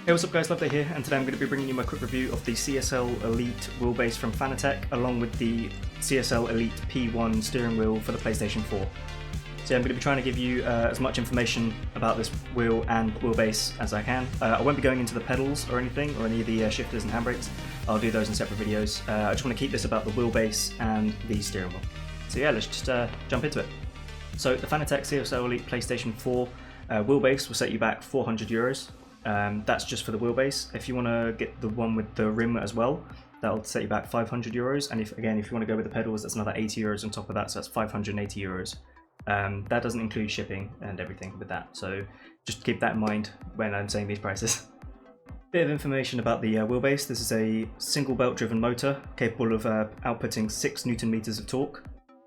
Hey, what's up guys, Loveday here, and today I'm going to be bringing you my quick review of the CSL Elite wheelbase from Fanatec, along with the CSL Elite P1 steering wheel for the PlayStation 4. So yeah, I'm going to be trying to give you as much information about this wheel and wheelbase as I can. I won't be going into the pedals or anything, or any of the shifters and handbrakes. I'll do those in separate videos. I just want to keep this about the wheelbase and the steering wheel. So yeah, let's just jump into it. So the Fanatec CSL Elite PlayStation 4 wheelbase will set you back €400. That's just for the wheelbase. If you want to get the one with the rim as well, that'll set you back €500. And if you want to go with the pedals, that's another €80 on top of that, so that's €580. That doesn't include shipping and everything with that, so just keep that in mind when I'm saying these prices. Bit of information about the wheelbase. This is a single belt driven motor capable of outputting 6 Newton meters of torque.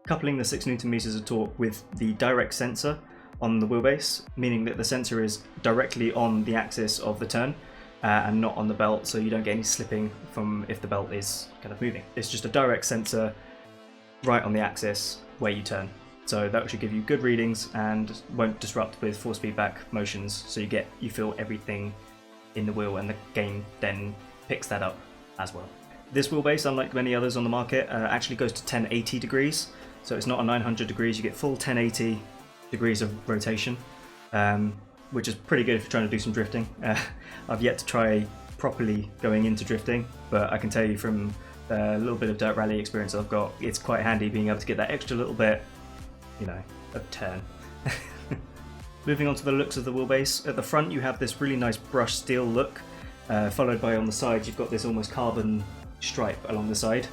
Coupling the 6 Newton meters of torque with the direct sensor on the wheelbase, meaning that the sensor is directly on the axis of the turn and not on the belt, so you don't get any slipping from if the belt is kind of moving. It's just a direct sensor right on the axis where you turn. So that should give you good readings and won't disrupt with force feedback motions, so you feel everything in the wheel, and the game then picks that up as well. This wheelbase, unlike many others on the market, actually goes to 1080 degrees, so it's not a 900 degrees, you get full 1080 degrees of rotation, which is pretty good if you're trying to do some drifting. I've yet to try properly going into drifting, but I can tell you from a little bit of dirt rally experience I've got, it's quite handy being able to get that extra little bit, of turn. Moving on to the looks of the wheelbase. At the front you have this really nice brushed steel look, followed by on the side you've got this almost carbon stripe along the side.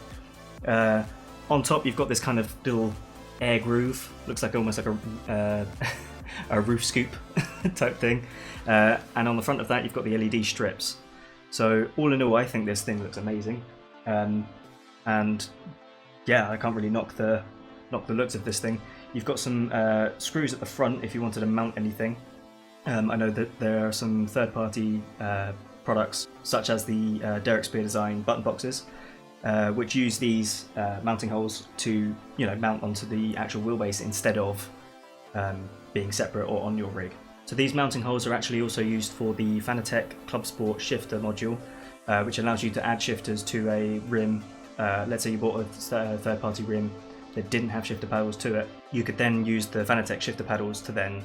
On top you've got this kind of little air groove, looks like almost like a roof scoop type thing, and on the front of that you've got the LED strips. So all in all, I think this thing looks amazing, and yeah, I can't really knock the looks of this thing. You've got some screws at the front if you wanted to mount anything. I know that there are some third-party products such as the Derek Spear Design button boxes, which use these mounting holes to mount onto the actual wheelbase instead of being separate or on your rig. So these mounting holes are actually also used for the Fanatec Club Sport shifter module, which allows you to add shifters to a rim. Let's say you bought a third-party rim that didn't have shifter paddles to it. You could then use the Fanatec shifter paddles to then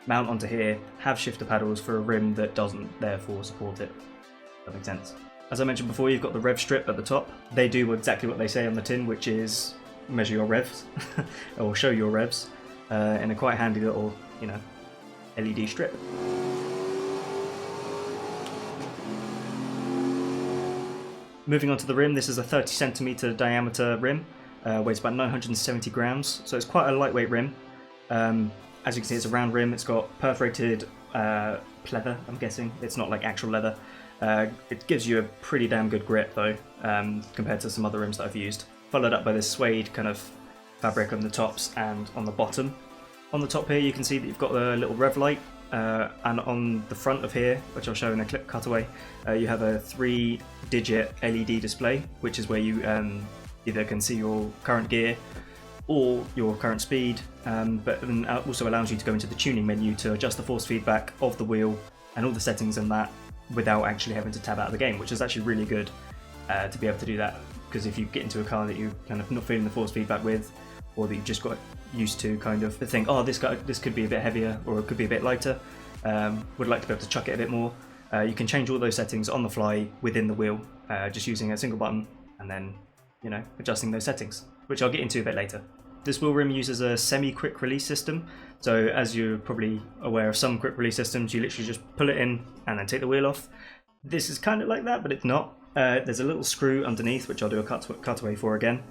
mount onto here, have shifter paddles for a rim that doesn't therefore support it. That makes sense. As I mentioned before, you've got the rev strip at the top. They do exactly what they say on the tin, which is measure your revs or show your revs in a quite handy little, LED strip. Moving on to the rim, this is a 30 centimeter diameter rim, weighs about 970 grams, so it's quite a lightweight rim. As you can see, it's a round rim. It's got perforated pleather, I'm guessing. It's not like actual leather. It gives you a pretty damn good grip though, compared to some other rims that I've used. Followed up by this suede kind of fabric on the tops and on the bottom. On the top here you can see that you've got a little rev light, and on the front of here, which I'll show in a clip cutaway, you have a 3-digit LED display, which is where you either can see your current gear or your current speed, but then also allows you to go into the tuning menu to adjust the force feedback of the wheel and all the settings in that without actually having to tab out of the game, which is actually really good to be able to do that, because if you get into a car that you're kind of not feeling the force feedback with, or that you've just got used to kind of think, oh, this could be a bit heavier or it could be a bit lighter, would like to be able to chuck it a bit more, you can change all those settings on the fly within the wheel, just using a single button and then adjusting those settings, which I'll get into a bit later. This wheel rim uses a semi-quick release system, so as you're probably aware of some quick release systems, you literally just pull it in and then take the wheel off. This is kind of like that, but it's not. There's a little screw underneath, which I'll do a cutaway for again.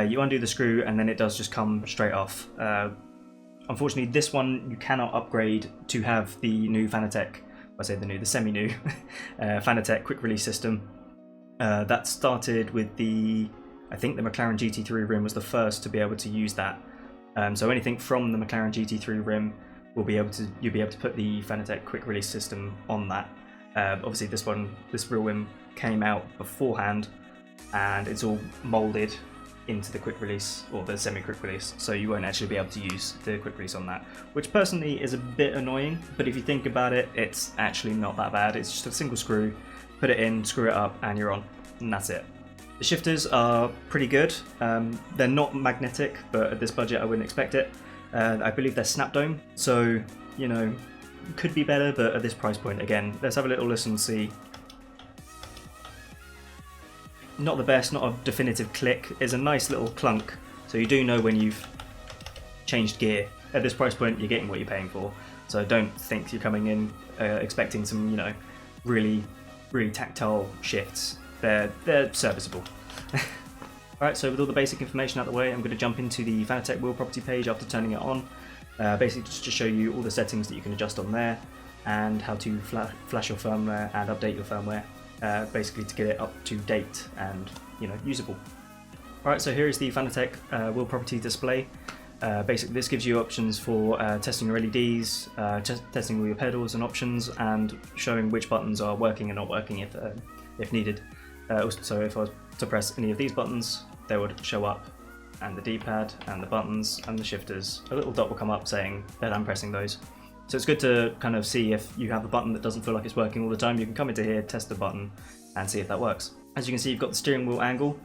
You undo the screw and then it does just come straight off. Unfortunately, this one you cannot upgrade to have the new Fanatec, the semi-new Fanatec quick release system. That started with I think the McLaren GT3 rim was the first to be able to use that. So anything from the McLaren GT3 rim you'll be able to put the Fanatec quick release system on that. Obviously this real rim came out beforehand and it's all molded into the quick release or the semi-quick release, so you won't actually be able to use the quick release on that, which personally is a bit annoying, but if you think about it, it's actually not that bad. It's just a single screw, put it in, screw it up, and you're on, and that's it. The shifters are pretty good. They're not magnetic, but at this budget I wouldn't expect it. I believe they're snap dome, so you know, could be better, but at this price point, again, let's have a little listen and see. Not the best, not a definitive click. It's a nice little clunk, so you do know when you've changed gear. At this price point, you're getting what you're paying for, so don't think you're coming in expecting some, you know, really tactile shifts. They're serviceable. Alright, so with all the basic information out of the way, I'm going to jump into the Fanatec wheel property page after turning it on. Basically just to show you all the settings that you can adjust on there, and how to flash your firmware and update your firmware. Basically to get it up to date and, you know, usable. Alright, so here is the Fanatec wheel property display. Basically this gives you options for testing your LEDs, testing all your pedals and options, and showing which buttons are working and not working if needed. So if I was to press any of these buttons, they would show up, and the D-pad and the buttons and the shifters. A little dot will come up saying that I'm pressing those. So it's good to kind of see if you have a button that doesn't feel like it's working all the time. You can come into here, test the button, and see if that works. As you can see, you've got the steering wheel angle.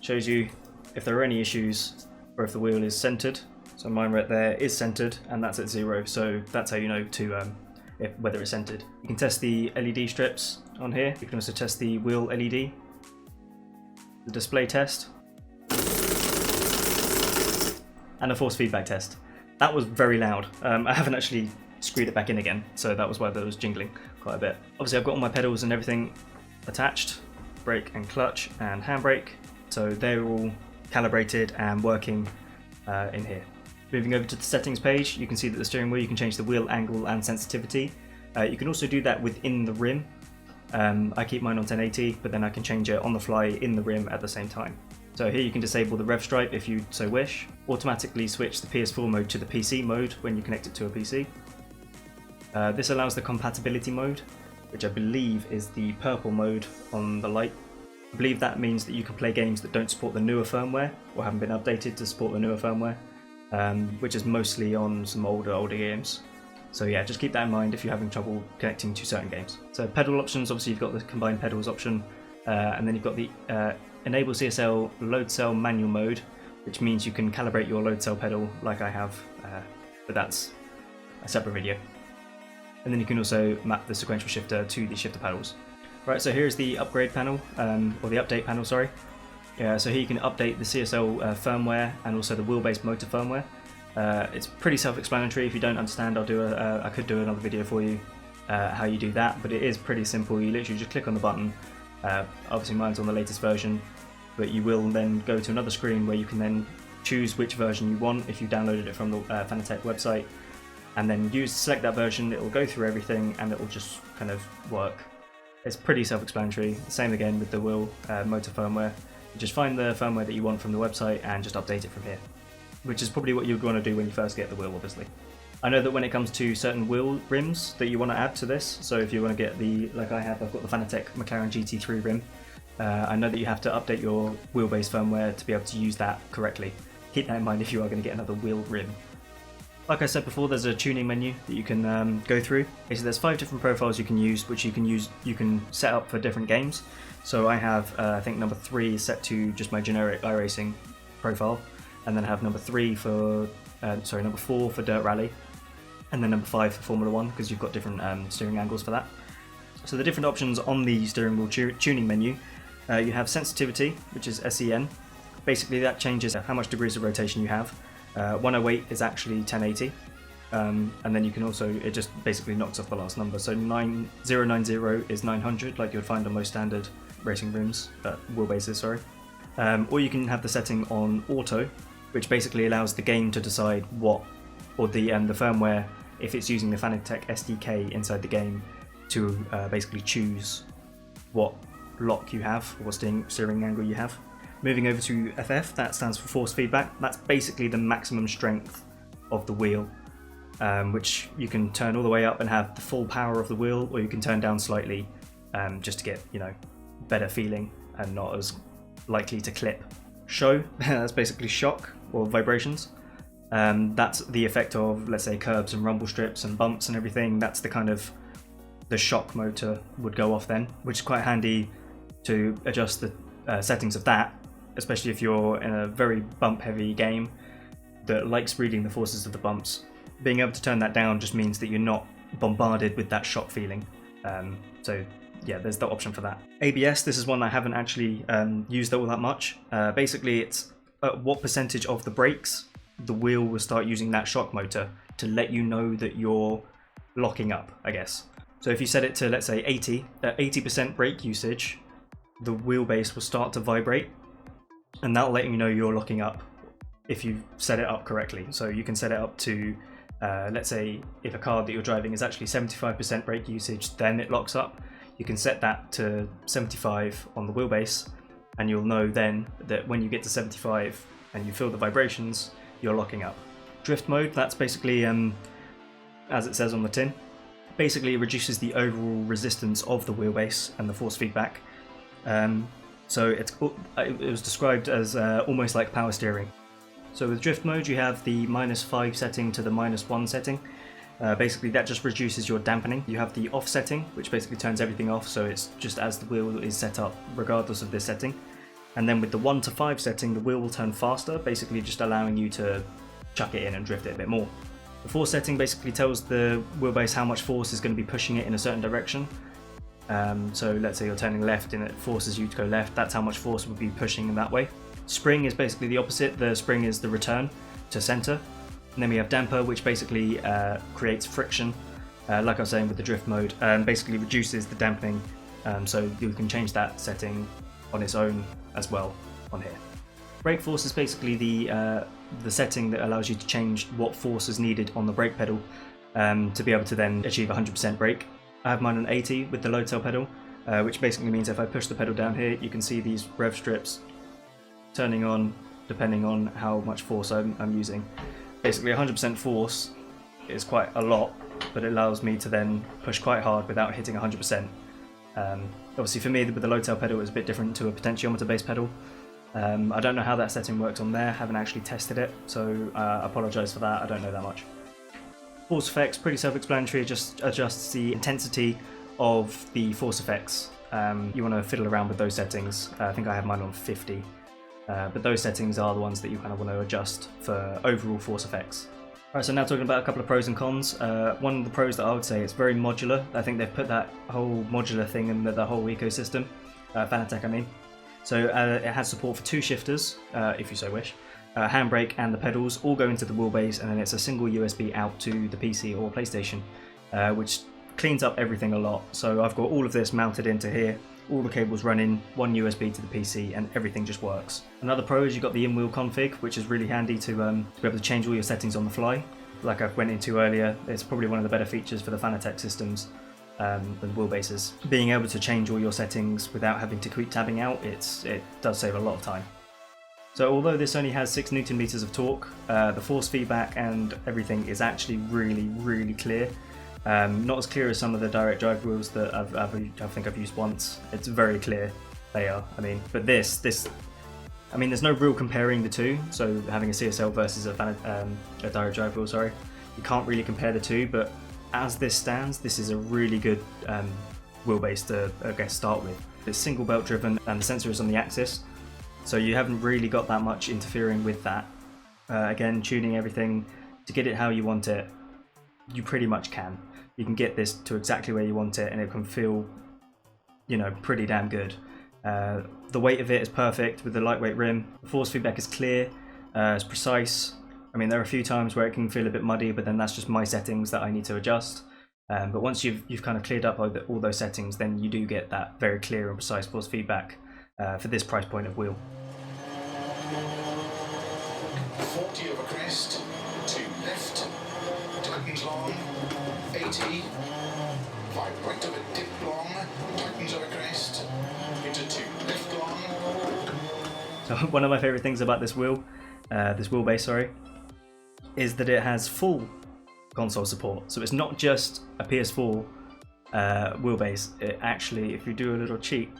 Shows you if there are any issues or if the wheel is centered. So mine right there is centered, and that's at 0. So that's how you know to whether it's centered. You can test the LED strips on here. You can also test the wheel LED, the display test, and a force feedback test. That was very loud. I haven't actually screwed it back in again, so that was why that was jingling quite a bit. Obviously I've got all my pedals and everything attached, brake and clutch and handbrake, so they're all calibrated and working in here. Moving over to the settings page, you can see that the steering wheel, you can change the wheel angle and sensitivity. You can also do that within the rim. I keep mine on 1080, but then I can change it on the fly in the rim at the same time. So here you can disable the rev stripe if you so wish, automatically switch the PS4 mode to the PC mode when you connect it to a PC. This allows the compatibility mode, which I believe is the purple mode on the light. I believe that means that you can play games that don't support the newer firmware or haven't been updated to support the newer firmware, which is mostly on some older games. So yeah, just keep that in mind if you're having trouble connecting to certain games. So pedal options, obviously you've got the combined pedals option, and then you've got the enable CSL load cell manual mode, which means you can calibrate your load cell pedal like I have, but that's a separate video. And then you can also map the sequential shifter to the shifter paddles. Right, so here's the upgrade panel, or the update panel, sorry. So here you can update the CSL firmware and also the wheel-based motor firmware. It's pretty self-explanatory. If you don't understand, I could do another video for you how you do that, but it is pretty simple. You literally just click on the button. Obviously mine's on the latest version, but you will then go to another screen where you can then choose which version you want if you downloaded it from the Fanatec website, and then select that version. It will go through everything and it will just kind of work. It's pretty self-explanatory. Same again with the wheel motor firmware. You just find the firmware that you want from the website and just update it from here, which is probably what you'd want to do when you first get the wheel, obviously. I know that when it comes to certain wheel rims that you want to add to this, so if you want to get like I've got the Fanatec McLaren GT3 rim, I know that you have to update your wheelbase firmware to be able to use that correctly. Keep that in mind if you are going to get another wheel rim. Like I said before, there's a tuning menu that you can go through. So there's 5 different profiles you can use, which you can set up for different games. So I have, I think number 3 is set to just my generic iRacing profile, and then I have number 4 for Dirt Rally, and then number 5 for Formula 1, because you've got different steering angles for that. So the different options on the steering wheel tuning menu, you have sensitivity, which is SEN. Basically that changes how much degrees of rotation you have. 108 is actually 1080, and then you can also, it just basically knocks off the last number. So 090 is 900, like you would find on most standard racing rims, wheelbases, sorry. Or you can have the setting on auto, which basically allows the game to decide the firmware, if it's using the Fanatec SDK inside the game, to basically choose what lock you have, or what steering angle you have. Moving over to FF, that stands for force feedback. That's basically the maximum strength of the wheel, which you can turn all the way up and have the full power of the wheel, or you can turn down slightly just to get, better feeling and not as likely to clip. show, that's basically shock or vibrations. That's the effect of, let's say, curbs and rumble strips and bumps and everything. That's the kind of the shock motor would go off then, which is quite handy to adjust the settings of that, especially if you're in a very bump heavy game that likes reading the forces of the bumps. Being able to turn that down just means that you're not bombarded with that shock feeling. So yeah, there's the option for that. ABS, this is one I haven't actually used all that much. Basically, it's at what percentage of the brakes the wheel will start using that shock motor to let you know that you're locking up, I guess. So if you set it to, let's say, 80% brake usage, the wheelbase will start to vibrate, and that'll let you know you're locking up if you set it up correctly. So you can set it up to, let's say, if a car that you're driving is actually 75% brake usage, then it locks up. You can set that to 75 on the wheelbase, and you'll know then that when you get to 75 and you feel the vibrations, you're locking up. Drift mode, that's basically, as it says on the tin, basically it reduces the overall resistance of the wheelbase and the force feedback. So it was described as almost like power steering. So with drift mode, you have the -5 setting to the -1 setting. Basically that just reduces your dampening. You have the off setting, which basically turns everything off, so it's just as the wheel is set up regardless of this setting. And then with the 1 to 5 setting, the wheel will turn faster, basically just allowing you to chuck it in and drift it a bit more. The force setting basically tells the wheelbase how much force is going to be pushing it in a certain direction. So let's say you're turning left and it forces you to go left, that's how much force would be pushing in that way. Spring is basically the opposite. The spring is the return to center. And then we have damper, which basically creates friction, like I was saying with the drift mode, and basically reduces the dampening. So you can change that setting on its own as well on here. Brake force is basically the setting that allows you to change what force is needed on the brake pedal to be able to then achieve 100% brake. I have mine on 80 with the low tail pedal, which basically means if I push the pedal down here, you can see these rev strips turning on depending on how much force I'm using. Basically 100% force is quite a lot, but it allows me to then push quite hard without hitting 100%. Obviously for me with the low tail pedal it's a bit different to a potentiometer based pedal. I don't know how that setting works on there, haven't actually tested it, so I apologise for that, I don't know that much. Force effects, pretty self-explanatory, just adjusts the intensity of the force effects. You want to fiddle around with those settings. I think I have mine on 50, but those settings are the ones that you kind of want to adjust for overall force effects. Alright, so now talking about a couple of pros and cons. One of the pros that I would say, it's very modular. I think they've put that whole modular thing in the whole ecosystem, Fanatec I mean. So it has support for 2 shifters, if you so wish. Handbrake and the pedals all go into the wheelbase, and then it's a single USB out to the PC or PlayStation, which cleans up everything a lot. So I've got all of this mounted into here, all the cables run in, one USB to the PC, and everything just works. Another pro is you've got the in-wheel config, which is really handy to be able to change all your settings on the fly. Like I went into earlier, it's probably one of the better features for the Fanatec systems with wheelbases. Being able to change all your settings without having to keep tabbing out, it does save a lot of time. So although this only has 6 Newton meters of torque, the force feedback and everything is actually really clear. Not as clear as some of the direct drive wheels that I think I've used once. It's very clear, they are. I mean, but this, I mean, there's no real comparing the two. So having a CSL versus a direct drive wheel, sorry, you can't really compare the two. But as this stands, this is a really good wheelbase to, I guess, start with. It's single belt driven and the sensor is on the axis. So you haven't really got that much interfering with that. Again, tuning everything to get it how you want it, you pretty much can. You can get this to exactly where you want it and it can feel, you know, pretty damn good. The weight of it is perfect with the lightweight rim. The force feedback is clear, it's precise. I mean, there are a few times where it can feel a bit muddy, but then that's just my settings that I need to adjust. But once you've kind of cleared up all those settings, then you do get that very clear and precise force feedback for this price point of wheel. 40 over crest, 2 left, tightens long, 80, 5 right of a dip long, tightens over crest, into 2 left long. So one of my favourite things about this wheelbase, sorry, is that it has full console support. So it's not just a PS4 wheelbase. It actually, if you do a little cheat,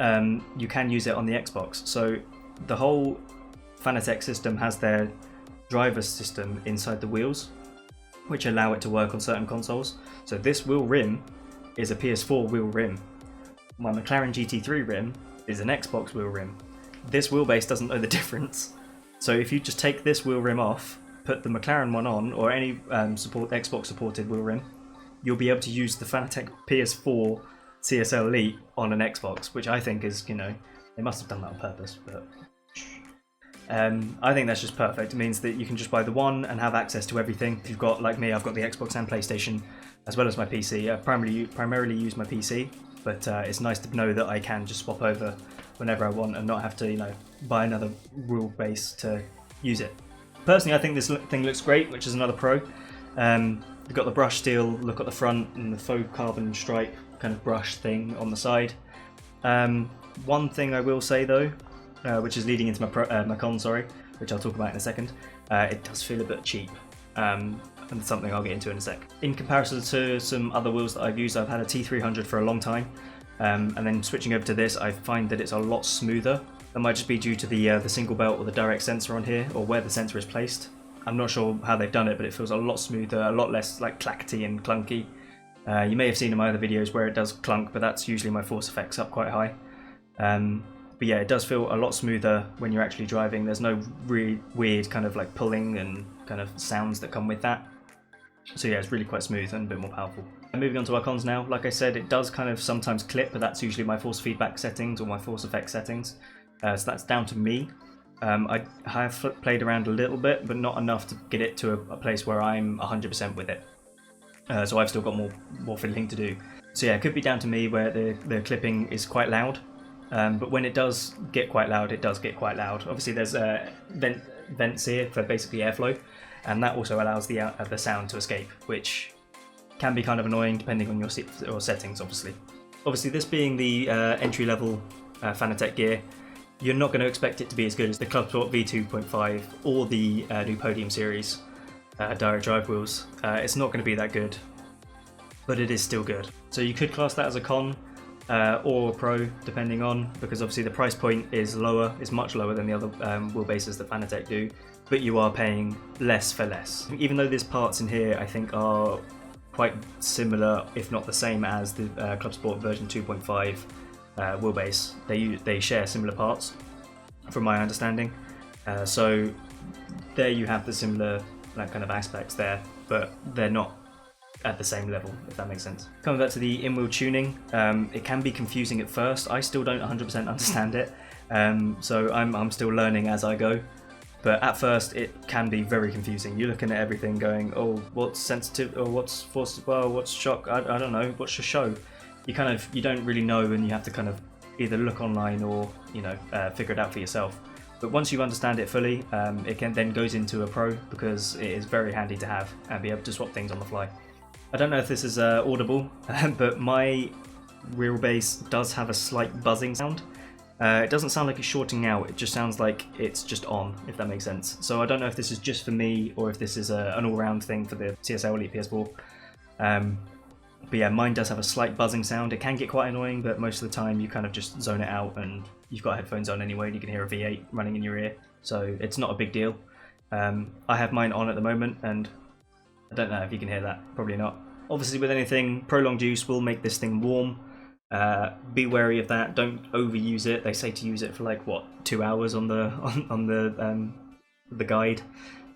you can use it on the Xbox. So the whole Fanatec system has their driver system inside the wheels, which allow it to work on certain consoles. So this wheel rim is a PS4 wheel rim. My McLaren GT3 rim is an Xbox wheel rim. This wheelbase doesn't know the difference. So if you just take this wheel rim off, put the McLaren one on, or any Xbox supported wheel rim, you'll be able to use the Fanatec PS4 CSL Elite on an Xbox, which I think is, you know, they must have done that on purpose, but I think that's just perfect. It means that you can just buy the one and have access to everything. If you've got, like me, I've got the Xbox and PlayStation, as well as my PC. I primarily use my PC, but it's nice to know that I can just swap over whenever I want and not have to, you know, buy another wheelbase to use it. Personally, I think this thing looks great, which is another pro. You've got the brush steel look at the front and the faux carbon stripe kind of brush thing on the side. One thing I will say though, which is leading into my con, which I'll talk about in a second, it does feel a bit cheap, and it's something I'll get into in a sec. In comparison to some other wheels that I've used, I've had a T300 for a long time, and then switching over to this, I find that it's a lot smoother. That might just be due to the single belt or the direct sensor on here, or where the sensor is placed. I'm not sure how they've done it, but it feels a lot smoother, a lot less like clackety and clunky. You may have seen in my other videos where it does clunk, but that's usually my force effects up quite high. But yeah, it does feel a lot smoother when you're actually driving. There's no really weird kind of like pulling and kind of sounds that come with that. So yeah, it's really quite smooth and a bit more powerful. And moving on to our cons now, like I said, it does kind of sometimes clip, but that's usually my force feedback settings or my force effect settings. So that's down to me. I have played around a little bit, but not enough to get it to a place where I'm 100% with it. So I've still got more fiddling to do. So yeah, it could be down to me where the clipping is quite loud. But when it does get quite loud, it does get quite loud. Obviously there's vents here for basically airflow, and that also allows the sound to escape, which can be kind of annoying depending on your settings, obviously. Obviously this being the entry-level Fanatec gear, you're not going to expect it to be as good as the ClubSport V2.5 or the new Podium series direct drive wheels. It's not going to be that good, but it is still good. So you could class that as a con or a pro, depending on, because obviously the price point is much lower than the other wheelbases that Fanatec do, but you are paying less for less. Even though these parts in here I think are quite similar, if not the same as the ClubSport version 2.5 wheelbase, they share similar parts from my understanding. So there you have the similar kind of aspects there, but they're not at the same level, if that makes sense. Coming back to the in-wheel tuning, it can be confusing at first. I still don't 100% understand it, so I'm still learning as I go. But at first it can be very confusing. You're looking at everything going, oh, what's sensitive, or what's force, well, what's shock, I don't know, what's your show? You don't really know, and you have to kind of either look online or, you know, figure it out for yourself. But once you understand it fully, it then goes into a pro, because it is very handy to have and be able to swap things on the fly. I don't know if this is audible, but my wheelbase does have a slight buzzing sound. It doesn't sound like it's shorting out, it just sounds like it's just on, if that makes sense. So I don't know if this is just for me or if this is an all-round thing for the CSL Elite PS4. But yeah, mine does have a slight buzzing sound. It can get quite annoying, but most of the time you kind of just zone it out, and you've got headphones on anyway and you can hear a V8 running in your ear, so it's not a big deal. I have mine on at the moment, and I don't know if you can hear that, probably not. Obviously with anything, prolonged use will make this thing warm. Be wary of that, don't overuse it. They say to use it for like, what, 2 hours on the guide,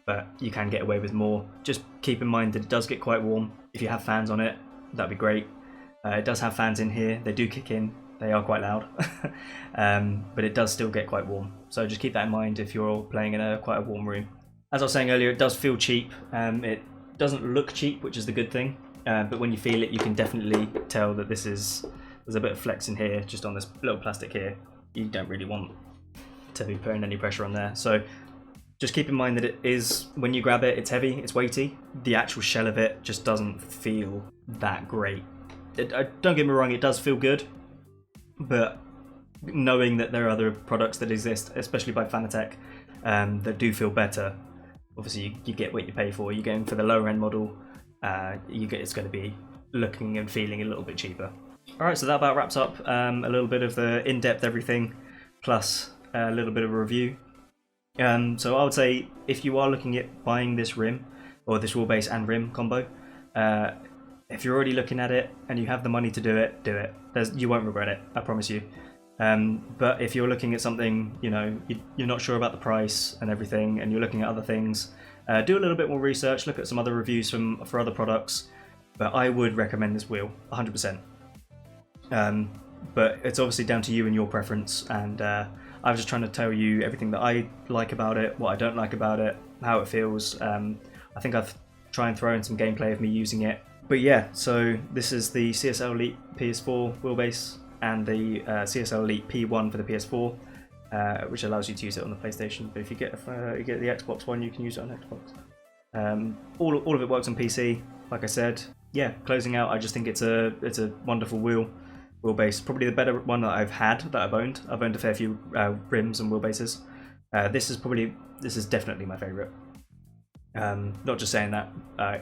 but you can get away with more. Just keep in mind that it does get quite warm. If you have fans on it, that'd be great. It does have fans in here, they do kick in, they are quite loud, but it does still get quite warm. So just keep that in mind if you're playing in quite a warm room. As I was saying earlier, it does feel cheap. It doesn't look cheap, which is the good thing, but when you feel it, you can definitely tell that there's a bit of flex in here, just on this little plastic here. You don't really want to be putting any pressure on there. So just keep in mind that it is, when you grab it, it's heavy, it's weighty. The actual shell of it just doesn't feel that great. Don't get me wrong, it does feel good, but knowing that there are other products that exist, especially by Fanatec, that do feel better, obviously you get what you pay for. You're going for the lower end model, it's going to be looking and feeling a little bit cheaper. Alright, so that about wraps up a little bit of the in-depth everything, plus a little bit of a review. So I would say if you are looking at buying this rim, or this wheelbase and rim combo, if you're already looking at it and you have the money to do it, do it. You won't regret it, I promise you. But if you're looking at something, you know, you're not sure about the price and everything, and you're looking at other things, do a little bit more research, look at some other reviews for other products. But I would recommend this wheel, 100%. But it's obviously down to you and your preference, and I was just trying to tell you everything that I like about it, what I don't like about it, how it feels. I think I've tried and throw in some gameplay of me using it. But yeah, so this is the CSL Elite PS4 wheelbase and the CSL Elite P1 for the PS4, which allows you to use it on the PlayStation. But if you get the Xbox One, you can use it on Xbox. All of it works on PC, like I said. Yeah, closing out, I just think it's a wonderful wheelbase. Probably the better one that I've had, that I've owned. I've owned a fair few rims and wheelbases. This is definitely my favourite. Not just saying that,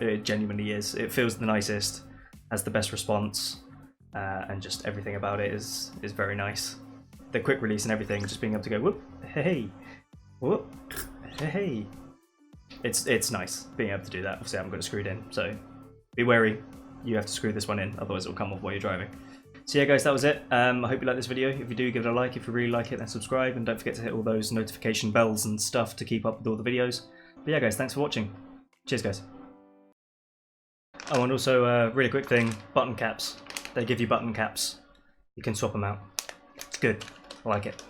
it genuinely is. It feels the nicest, has the best response, and just everything about it is very nice. The quick release and everything, just being able to go whoop, hey, whoop, hey. It's nice being able to do that. Obviously I haven't got it screwed in, so be wary. You have to screw this one in, otherwise it'll come off while you're driving. So yeah guys, that was it. I hope you like this video. If you do, give it a like. If you really like it, then subscribe, and don't forget to hit all those notification bells and stuff to keep up with all the videos. But yeah guys, thanks for watching. Cheers guys. Oh, and also really quick thing, button caps. They give you button caps. You can swap them out. It's good. I like it.